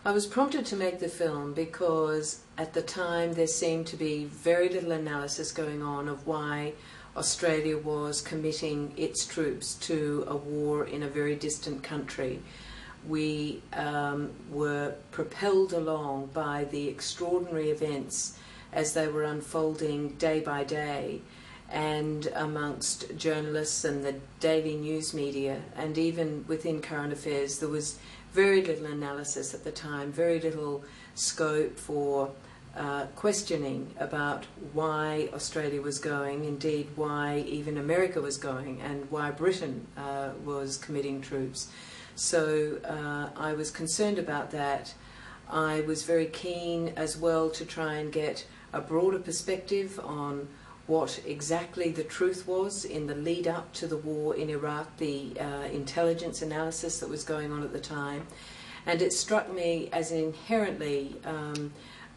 I was prompted to make the film because at the time there seemed to be very little analysis going on of why Australia was committing its troops to a war in a very distant country. We were propelled along by the extraordinary events as they were unfolding day by day, and amongst journalists and the daily news media, and even within current affairs, there was very little analysis at the time, very little scope for questioning about why Australia was going, indeed why even America was going, and why Britain was committing troops. So I was concerned about that. I was very keen as well to try and get a broader perspective on what exactly the truth was in the lead up to the war in Iraq, the intelligence analysis that was going on at the time. And it struck me as inherently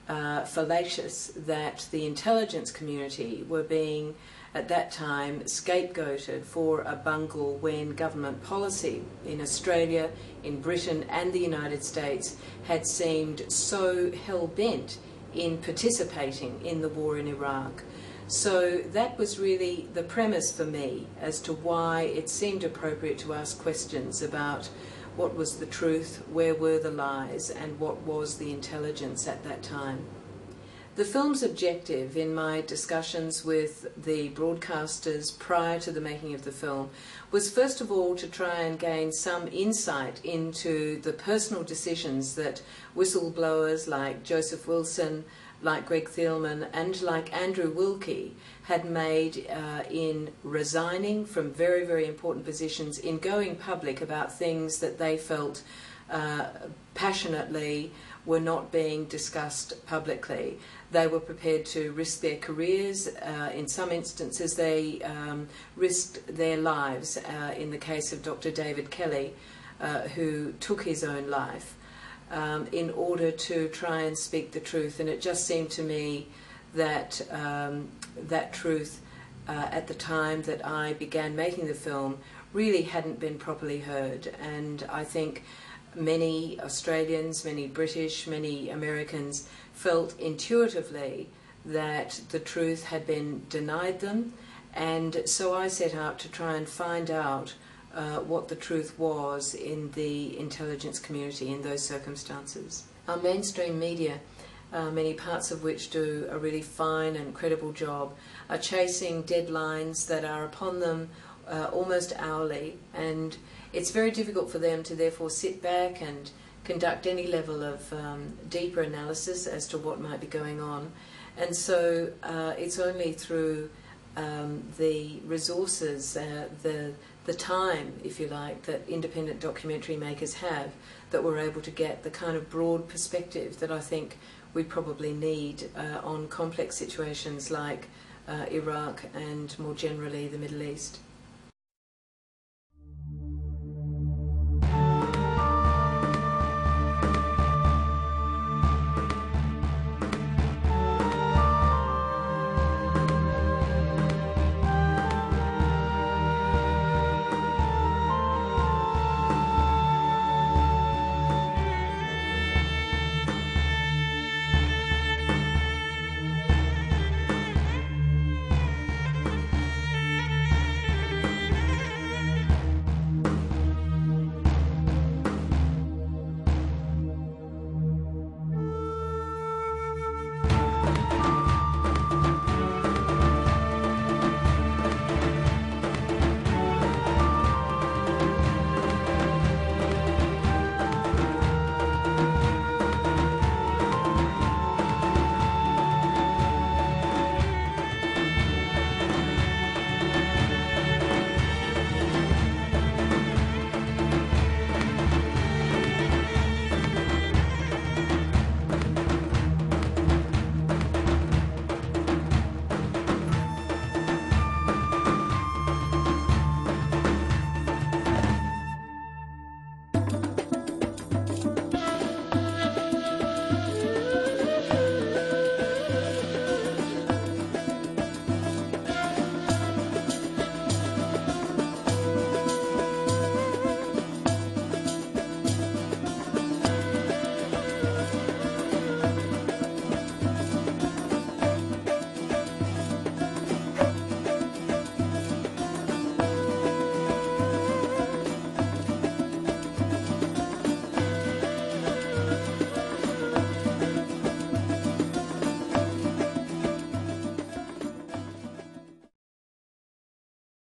fallacious that the intelligence community were being, at that time, scapegoated for a bungle when government policy in Australia, in Britain and the United States had seemed so hell-bent in participating in the war in Iraq. So that was really the premise for me as to why it seemed appropriate to ask questions about what was the truth, where were the lies, and what was the intelligence at that time. The film's objective in my discussions with the broadcasters prior to the making of the film was first of all to try and gain some insight into the personal decisions that whistleblowers like Joseph Wilson, like Greg Thielman and like Andrew Wilkie had made in resigning from very, very important positions, in going public about things that they felt passionately were not being discussed publicly. They were prepared to risk their careers. In some instances they risked their lives. In the case of Dr. David Kelly, who took his own life, in order to try and speak the truth. And it just seemed to me that that truth at the time that I began making the film really hadn't been properly heard. And I think many Australians, many British, many Americans felt intuitively that the truth had been denied them. And so I set out to try and find out what the truth was in the intelligence community in those circumstances. Our mainstream media, many parts of which do a really fine and credible job, are chasing deadlines that are upon them almost hourly, and it's very difficult for them to therefore sit back and conduct any level of deeper analysis as to what might be going on. And so it's only through the resources, the time, if you like, that independent documentary makers have, that we're able to get the kind of broad perspective that I think we probably need on complex situations like Iraq and more generally the Middle East.